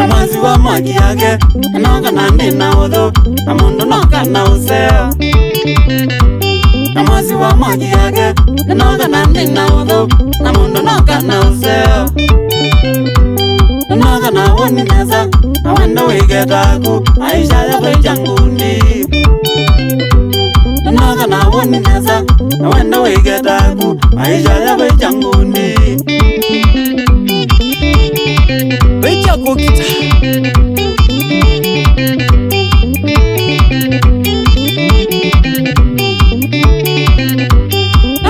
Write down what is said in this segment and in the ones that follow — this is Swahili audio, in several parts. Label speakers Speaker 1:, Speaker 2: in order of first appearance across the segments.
Speaker 1: Amazi wa magi yake noga nandi na udhu amundu noga na useo. Amazi wa magi yake noga nandi na udhu amundu noga na useo. Noga na woni neza awenda wigetaku aisha ya kwijanguni. Noga na woni neza awenda wigetaku aisha ya kwijanguni. Becha kukita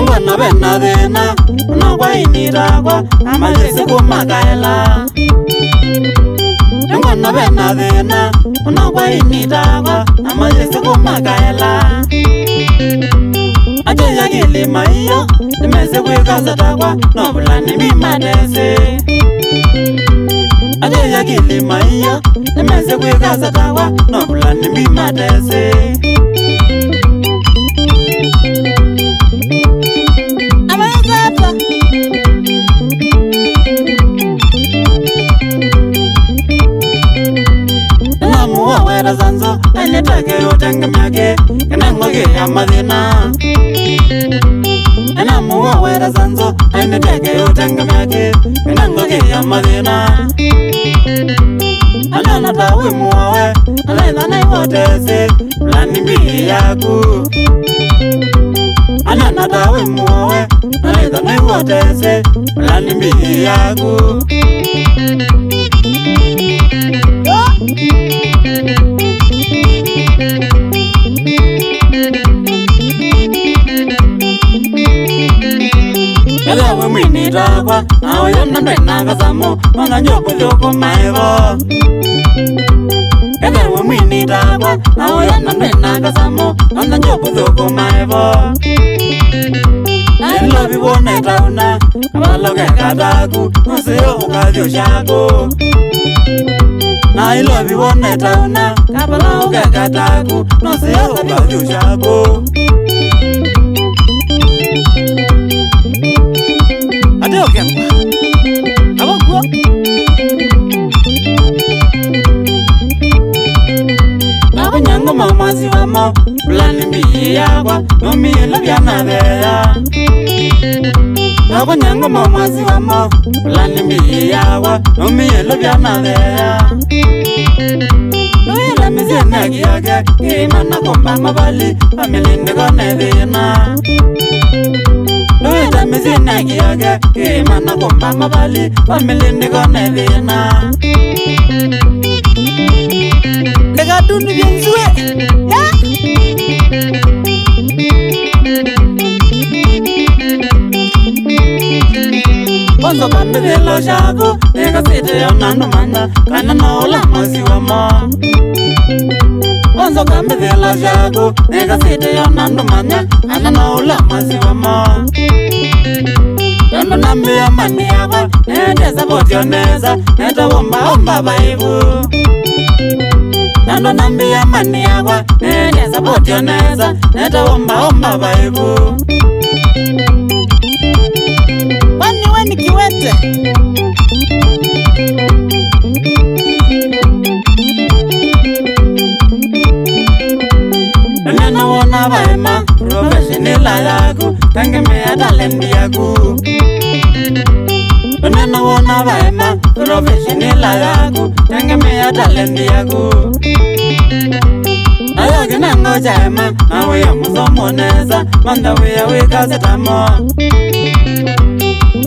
Speaker 1: Ngwana bena thina Unogwa iniragwa Amajesi kumakaela Ngwana bena thina Unogwa iniragwa Amajesi kumakaela Ajeya kilima iyo Nimezi kwikazatakwa Nobula nimimadesi Ajeya kilima iyo Nimezi kwikazatakwa Nobula nimimadesi Zanzo anetake utanga myake kanangoge amadina anamuwa wera zanzo anetake utanga myake kanangoge amadina alana tawe muwe alana naihotese plani mbi yaku alana tawe muwe alana naihotese plani mbi yaku Ewe mwini ragwa, awe yona ndwena kazamu, wanga nyoku lyoko maivo. Ewe mwini ragwa, awe yona ndwena kazamu, wanga nyoku lyoko maivo. Nilo vivone tauna, kabaloke kataku, nusio ukadyo shako. Nilo vivone tauna, kabaloke kataku, nusio ukadyo shako. Adeo kempa Abakwa Nako nyango mamazi wamo Plani mbi yakwa Nomi ilo vyana veya Nako nyango mamazi wamo Plani mbi yakwa Nomi ilo vyana veya Noila mizena kiyake Kima komba mabali Familindi kone vina Noita mizina kiyake Kima komba mabali Familindi kone vina Lega dunu bienzue Ya Bonzo kambi vilo shaku Lega siti yonanu manda Kana naula mazi wamo Bonzo kambi vilo shaku Lega siti yonanu manda Kana naula mazi wamo Yondo nambi ya mani yakwa Neteza potioneza Neta womba baibu Yondo nambi ya mani yakwa Neteza potioneza Neta womba baibu Wani kiwete Nena wona baima Professionila yaku Tengemea talendi yaku Nena wona baima Professionila yaku Tengemea talendi yaku Ayogi nango jaima Awe ya musomoneza Mandawe ya wikaze tamo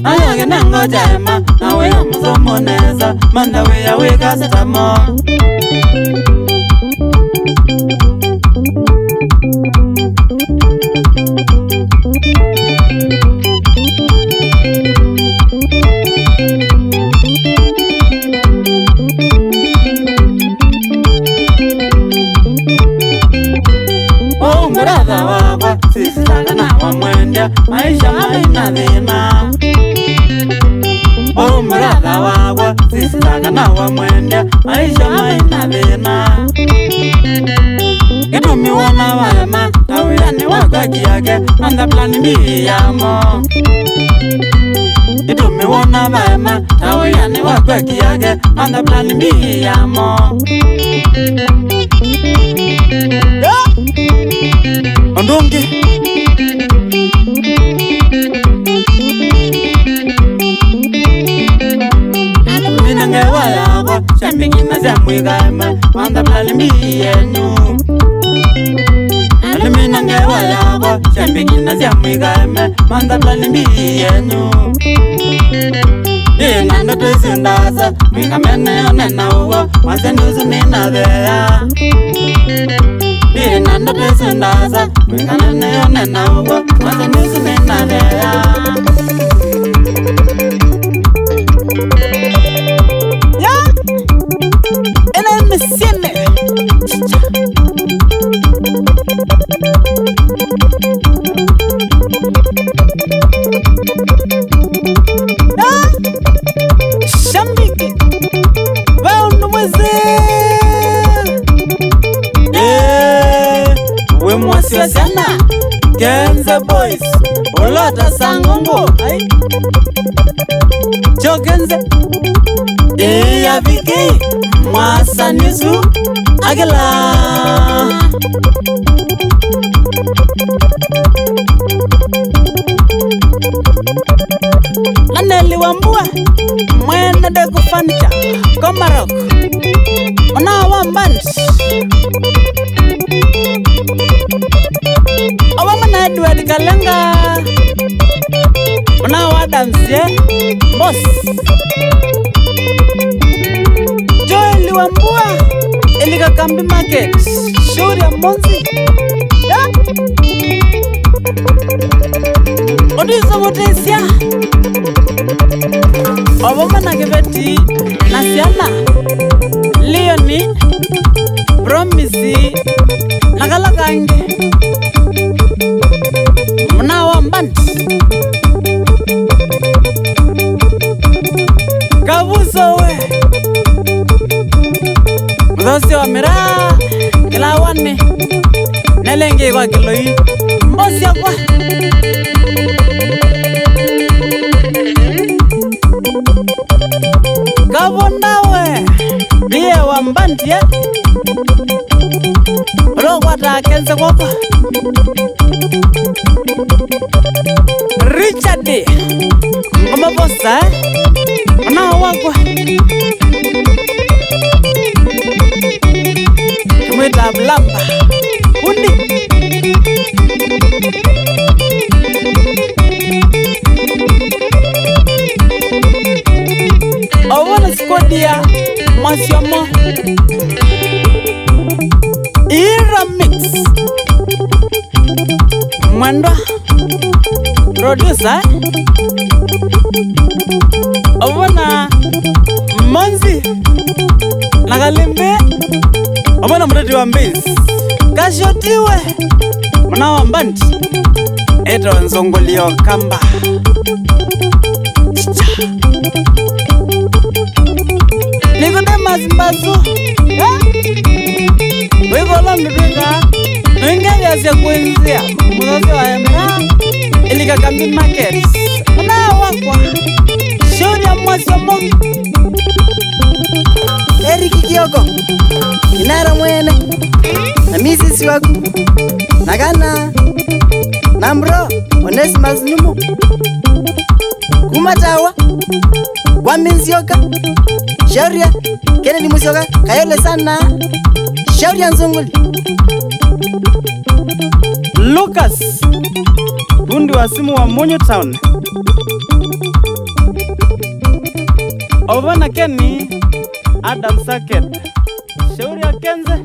Speaker 1: Ayogi nango jaima Awe ya musomoneza Mandawe ya wikaze tamo Brother wakwa, sisi taka na wamwendya Maisha maina dhina Brother wakwa, sisi taka na wamwendya Maisha maina dhina Kitumi wana wema, awiyani yani wakweki yake manda plani mbi yamo Idumi wona baema tawe yani wakweki yake manda plani mbi yamo Ondungi Minangewa yako Shambingi na zamwigaema manda plani mbi yenu Minangewa yako Shambingi na zamwigaema manda plani mbi yenu Nanda tuisundaza Mingamene yonena uwa Masenuzu nina dhea Nanda tuisundaza Mingamene yonena uwa Masenuzu nina dhea Ya Ena misiene Shambiki Vaundu mweze We mwasi wa sana Genze boys Olota sangongo Cho genze Ya viki Mwasa nisu Agela Aneli wambua Mwene de kufanicha Komarok Onawa mbans Awamana Edward Kalenga Onawa dansie Boss Joeli wambua Elika Kambi Market Shuri ya Monzi Odizo motesia Obama kibeti Nasiana Leoni Promisi Nakalakange Mnawa Mbanti Kabusowe Mdosi wa Mira Kilawane Nelenge kwa Kiloi Mbosi ya kwa Gabondawe Biye wa Mbanti Rogwata kense kwako Richard Ngoma bossa Unawakwa Tumwita Blamba Undi Awala skodia Mwasiamo Ira mix Mwendwa Producer Awala Monzi Nagalimbe Awala mradi wa mbizi Kashotiwe Mnawa Mbanti Eto nzongolio kamba Nikude mazimbazu Wiko londu twinga Nwinga yasya kuenzia Muzazi wa Emra Elika Kambi Market Unawakwa Shuri ya mwasi wa Mungu
Speaker 2: Eriki Kioko Inara mwene Na misisi waku Nagana Namro Onesimas nyumu Kumatawa Waminsioka Shauria Kennedy Musyoka Kayole sana Shauria Nzunguli
Speaker 1: Lucas Bundi wa simu wa Monyo Town Ovana Kenny Adam Saket Shauria Kenze